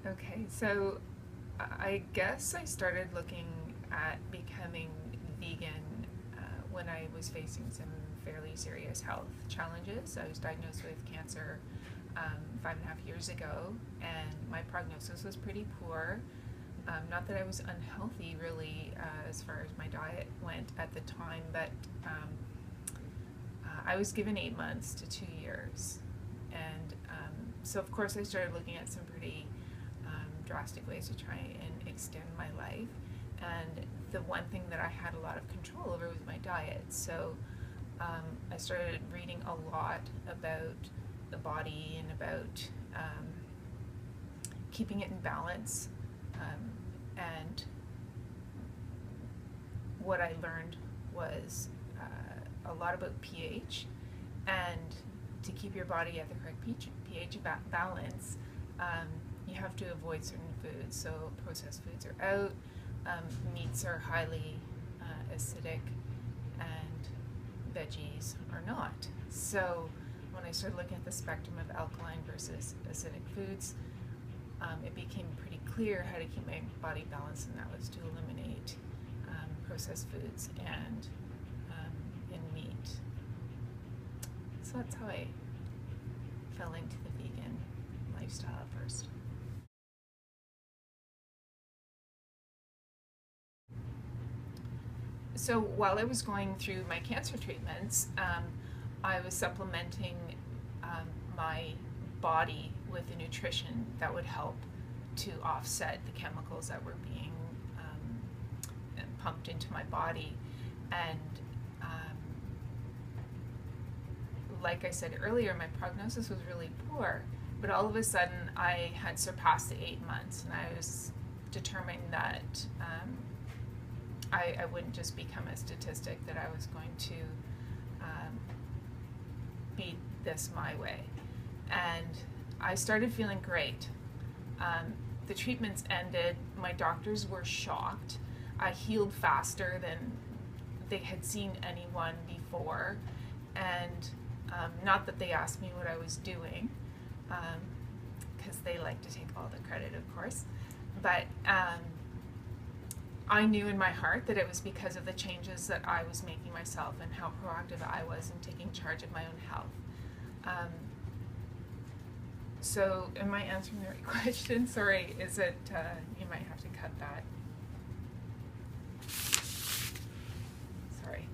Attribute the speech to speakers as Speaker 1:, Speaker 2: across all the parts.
Speaker 1: Okay, so I guess I started looking at becoming vegan when I was facing some fairly serious health challenges. I was diagnosed with cancer 5.5 years ago, and my prognosis was pretty poor. Not that I was unhealthy, really, as far as my diet went at the time, but I was given 8 months to 2 years. And so, of course, I started looking at some pretty drastic ways to try and extend my life. And the one thing that I had a lot of control over was my diet. So I started reading a lot about the body and about keeping it in balance. And what I learned was a lot about pH, and to keep your body at the correct pH balance, you have to avoid certain foods. So processed foods are out, meats are highly acidic, and veggies are not. So when I started looking at the spectrum of alkaline versus acidic foods, it became pretty clear how to keep my body balanced, and that was to eliminate processed foods and meat. So that's how I fell into the vegan lifestyle at first. So while I was going through my cancer treatments, I was supplementing my body with a nutrition that would help to offset the chemicals that were being pumped into my body. And like I said earlier, my prognosis was really poor, but all of a sudden I had surpassed the 8 months, and I was determined that I wouldn't just become a statistic, that I was going to beat this my way. And I started feeling great. The treatments ended. My doctors were shocked. I healed faster than they had seen anyone before. And not that they asked me what I was doing, because they like to take all the credit, of course. But I knew in my heart that it was because of the changes that I was making myself and how proactive I was in taking charge of my own health. So am I answering the right question? Sorry, is it, you might have to cut that. Sorry.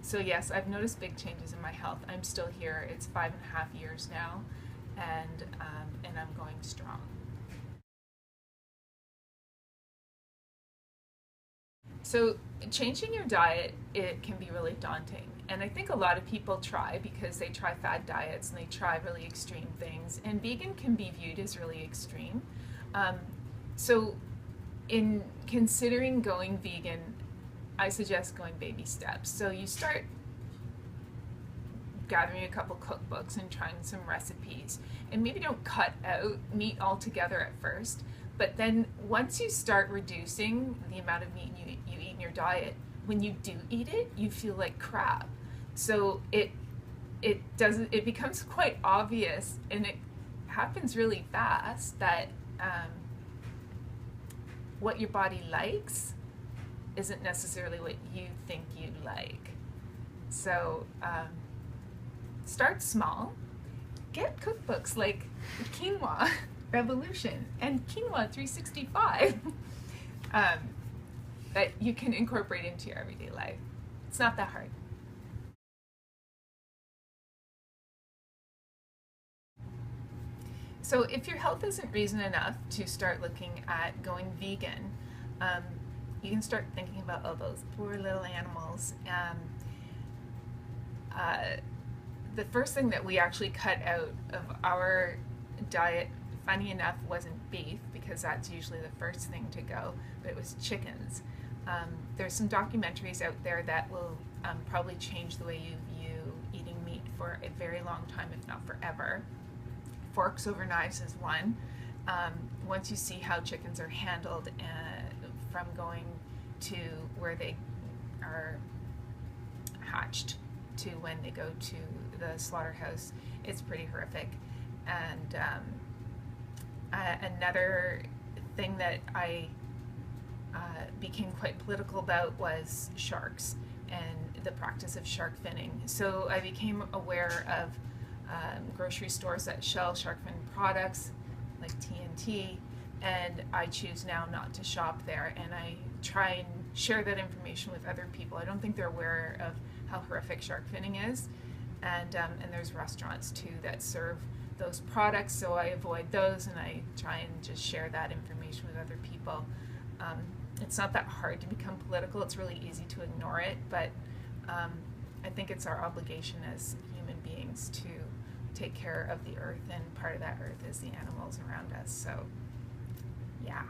Speaker 1: So yes, I've noticed big changes in my health. I'm still here. It's 5.5 years now, and I'm going strong. So changing your diet, it can be really daunting. And I think a lot of people try because they try fad diets and they try really extreme things. And vegan can be viewed as really extreme. So in considering going vegan, I suggest going baby steps. So you start gathering a couple cookbooks and trying some recipes. And maybe don't cut out meat altogether at first. But then once you start reducing the amount of meat you eat in your diet, when you do eat it, you feel like crap. So it becomes quite obvious, and it happens really fast, that what your body likes isn't necessarily what you think you'd like. So start small. Get cookbooks like Quinoa Revolution and Quinoa 365 that you can incorporate into your everyday life. It's not that hard. So if your health isn't reason enough to start looking at going vegan, you can start thinking about all those poor little animals. The first thing that we actually cut out of our diet, funny enough, wasn't beef, because that's usually the first thing to go, but it was chickens. There's some documentaries out there that will probably change the way you view eating meat for a very long time, if not forever. Forks over knives is one. Once you see how chickens are handled from going to where they are hatched to when they go to the slaughterhouse. It's pretty horrific. And another thing that I became quite political about was sharks and the practice of shark finning. So I became aware of grocery stores that sell shark fin products like TNT, and I choose now not to shop there, and I try and share that information with other people. I don't think they're aware of how horrific shark finning is, and there's restaurants too that serve those products, so I avoid those and I try and just share that information with other people. It's not that hard to become political, it's really easy to ignore it, but I think it's our obligation as human beings to take care of the earth, and part of that earth is the animals around us, so yeah.